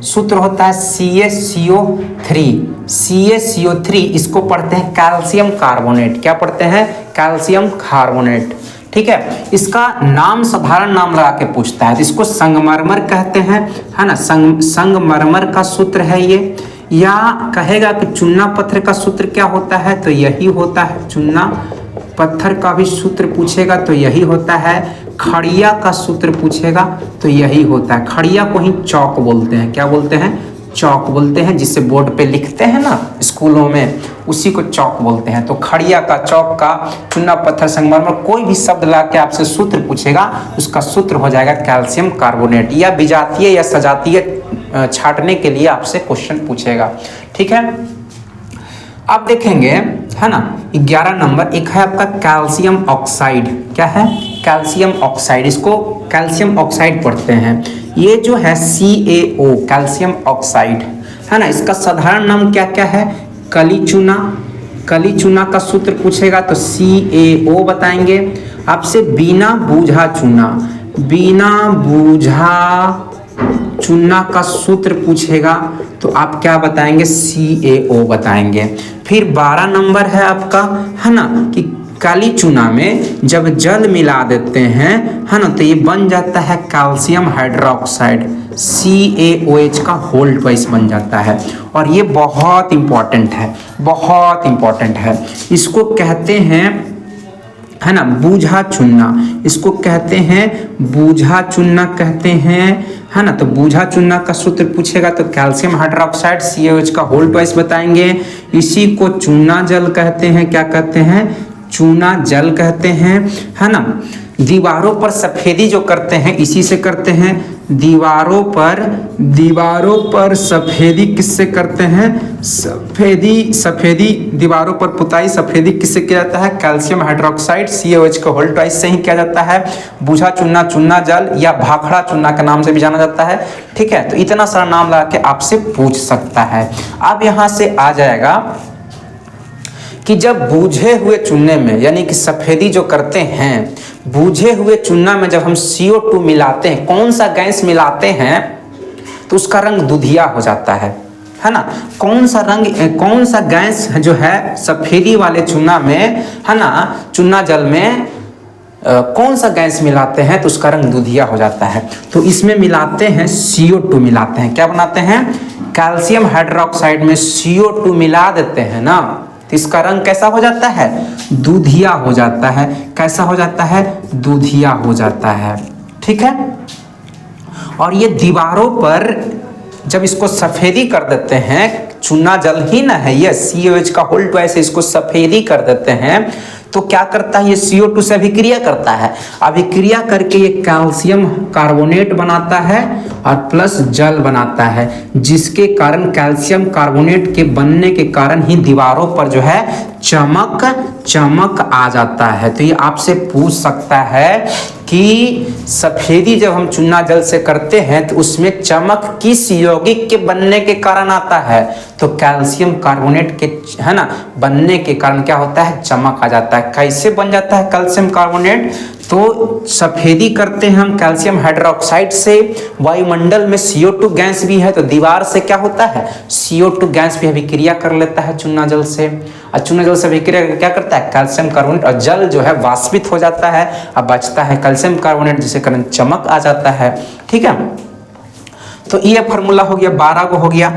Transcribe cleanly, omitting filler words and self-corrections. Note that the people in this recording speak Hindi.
सूत्र होता है CaCO3। CaCO3 इसको पढ़ते हैं कैल्शियम कार्बोनेट। क्या पढ़ते हैं? Calcium carbonate. ठीक है, इसका नाम साधारण नाम लगा के पूछता है, तो इसको संगमरमर कहते हैं, है ना। संगमरमर का सूत्र है ये। या कहेगा कि चूना पत्थर का सूत्र क्या होता है, तो यही होता है। चूना पत्थर का भी सूत्र पूछेगा तो यही होता है। खड़िया का सूत्र पूछेगा तो यही होता है। खड़िया को ही चौक बोलते हैं। क्या बोलते हैं? चौक बोलते हैं, जिससे बोर्ड पे लिखते हैं ना स्कूलों में, उसी को चौक बोलते हैं। तो खड़िया का, चौक का, चूना पत्थर, संगमरमर, कोई भी शब्द ला के आपसे सूत्र पूछेगा, उसका सूत्र हो जाएगा कैल्शियम कार्बोनेट। या विजातीय या सजातीय छांटने के लिए आपसे क्वेश्चन पूछेगा। ठीक है, अब देखेंगे, है ना, 11 नंबर एक है आपका कैल्शियम ऑक्साइड। क्या है? Calcium oxide. इसको कैल्शियम ऑक्साइड पढ़ते हैं। ये जो है CaO, कैल्शियम ऑक्साइड, है ना। इसका साधारण नाम क्या क्या है? कली चूना। कली चूना का सूत्र पूछेगा तो CaO बताएंगे। आपसे बिना बूझा चूना, बिना बूझा चूना का सूत्र पूछेगा तो आप क्या बताएंगे? CaO बताएंगे। फिर 12 नंबर है आपका, है ना, कि काली चूना में जब जल मिला देते हैं, है ना, तो ये बन जाता है कैल्शियम हाइड्रोक्साइड। CaOH का होल ट्वाइस बन जाता है। और ये बहुत इंपॉर्टेंट है, बहुत इंपॉर्टेंट है। इसको कहते हैं, है ना, बूझा चूना। इसको कहते हैं बूझा चूना कहते हैं, है ना। तो बूझा चूना का सूत्र पूछेगा तो कैल्शियम हाइड्रोक्साइड CaOH का होल ट्वाइस बताएंगे। इसी को चूना जल कहते हैं। क्या कहते हैं? चूना जल कहते हैं, है ना। दीवारों पर सफेदी जो करते हैं इसी से करते हैं। दीवारों पर सफेदी किससे करते हैं? सफेदी दीवारों पर पुताई सफेदी किससे किया जाता है? कैल्शियम हाइड्रोक्साइड CaOH के होल ट्वाइस से ही किया जाता है। बूझा चूना, चूना जल या भाखड़ा चूना के नाम से भी जाना जाता है। ठीक है, तो इतना सारा नाम लगा के आपसे पूछ सकता है। अब यहाँ से आ जाएगा कि जब बूझे हुए चूने में, यानी कि सफेदी जो करते हैं, बूझे हुए चूना में जब हम CO2 मिलाते हैं, कौन सा गैस मिलाते हैं, तो उसका रंग दुधिया हो जाता है ना। कौन सा गैस जो है सफेदी वाले चूना में, है ना, चूना जल में कौन सा गैस मिलाते हैं तो उसका रंग दुधिया हो जाता है? तो इसमें मिलाते हैं CO2 मिलाते हैं। क्या बनाते हैं? कैल्शियम हाइड्रोक्साइड में CO2 मिला देते हैं ना, तो इसका रंग कैसा हो जाता है? दूधिया हो जाता है। कैसा हो जाता है? दूधिया हो जाता है। ठीक है, और ये दीवारों पर जब इसको सफेदी कर देते हैं, चूना जल ही ना है ये, CaOH का होल ट्वाइस, इसको सफेदी कर देते हैं तो क्या करता है? ये CO2 से अभिक्रिया करता है। अभिक्रिया करके ये कैल्शियम कार्बोनेट बनाता है और प्लस जल बनाता है, जिसके कारण कैल्शियम कार्बोनेट के बनने के कारण ही दीवारों पर जो है चमक आ जाता है। तो ये आपसे पूछ सकता है कि सफेदी जब हम चूना जल से करते हैं तो उसमें चमक किस यौगिक के बनने के कारण आता है? तो कैल्शियम कार्बोनेट के, है ना, बनने के कारण क्या होता है? चमक आ जाता है। कैसे बन जाता है कैल्शियम कार्बोनेट? तो सफेदी करते हैं हम कैल्शियम हाइड्रोक्साइड से, वायुमंडल में CO2 गैस भी है, तो दीवार से क्या होता है? CO2 गैस भी अभिक्रिया कर लेता है चूना जल से, और चूना जल से अभिक्रिया क्या करता है? कैल्शियम कार्बोनेट, और जल जो है वाष्पित हो जाता है, अब बचता है कैल्शियम कार्बोनेट, जिसके कारण चमक आ जाता है। ठीक है, तो ये फार्मूला हो गया, 12 को हो गया।